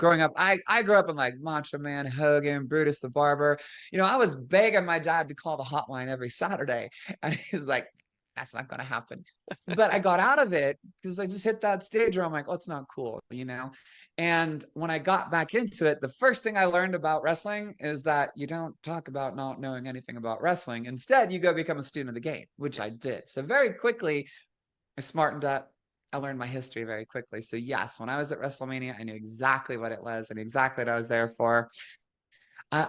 growing up, I grew up in like Macho Man, Hogan, Brutus the Barber. I was begging my dad to call the hotline every Saturday. And he's like, that's not going to happen. But I got out of it because I just hit that stage where I'm like, oh, it's not cool. And when I got back into it, the first thing I learned about wrestling is that you don't talk about not knowing anything about wrestling. Instead, you go become a student of the game, which I did. So very quickly, I smartened up. I learned my history very quickly. So yes, when I was at WrestleMania, I knew exactly what it was and exactly what I was there for. Uh,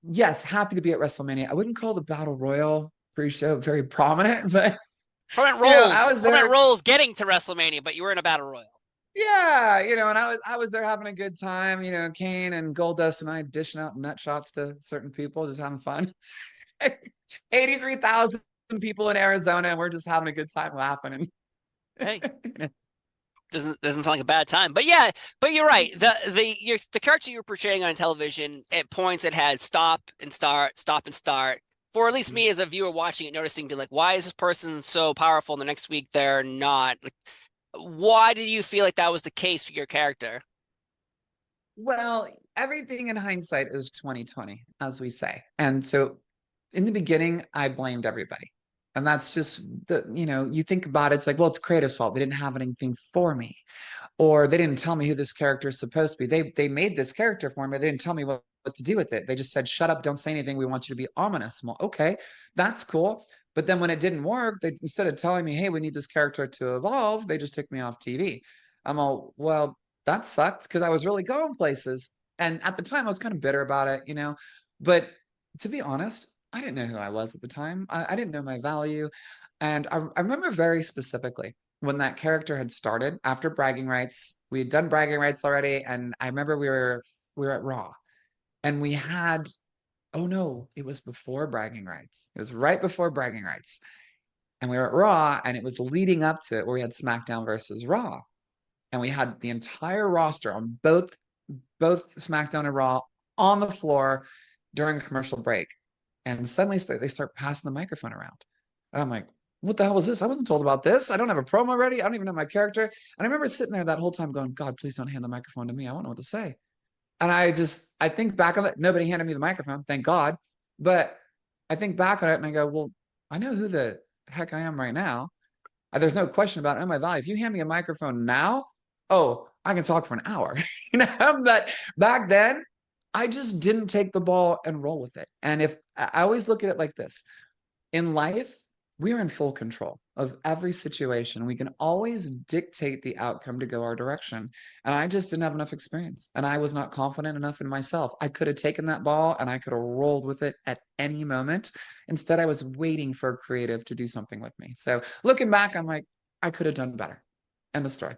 yes, happy to be at WrestleMania. I wouldn't call the Battle Royal pre-show very prominent, but I was Permanent there. roles getting to WrestleMania, but you were in a battle royal. Yeah, and I was there having a good time. Kane and Goldust and I dishing out nut shots to certain people, just having fun. 83,000 people in Arizona, and we're just having a good time laughing Hey, and doesn't sound like a bad time. But yeah, but you're right. The character you're portraying on television at points it had stop and start. For at least me as a viewer watching it, noticing, being like, why is this person so powerful? And the next week they're not. Like, why did you feel like that was the case for your character? well, everything in hindsight is 2020, as we say. And so in the beginning, I blamed everybody. And that's just you think about it, it's like, well, it's creative's fault. They didn't have anything for me. Or they didn't tell me who this character is supposed to be. They made this character for me. They didn't tell me what to do with it. They just said, shut up, don't say anything. We want you to be ominous. Well, okay, that's cool. But then when it didn't work, they instead of telling me, hey, we need this character to evolve, they just took me off TV. I'm all, well, that sucked because I was really going places. And at the time, I was kind of bitter about it. But to be honest, I didn't know who I was at the time. I didn't know my value. And I remember very specifically when that character had started after bragging rights. We had done bragging rights already, and I remember we were at Raw, and we had oh no, it was before bragging rights. It was right before bragging rights, and we were at Raw, and it was leading up to it where we had SmackDown versus Raw, and we had the entire roster on both SmackDown and Raw on the floor during a commercial break, and suddenly they start passing the microphone around, and I'm like, what the hell was this? I wasn't told about this. I don't have a promo ready. I don't even know my character. And I remember sitting there that whole time going, God, please don't hand the microphone to me. I don't know what to say. And I think back on it. Nobody handed me the microphone, thank God. But I think back on it and I go, well, I know who the heck I am right now. There's no question about it. I know my value. If you hand me a microphone now, oh, I can talk for an hour. But back then, I just didn't take the ball and roll with it. And if I always look at it like this, in life, we are in full control of every situation. We can always dictate the outcome to go our direction. And I just didn't have enough experience. And I was not confident enough in myself. I could have taken that ball and I could have rolled with it at any moment. Instead, I was waiting for a creative to do something with me. So looking back, I'm like, I could have done better. End of story.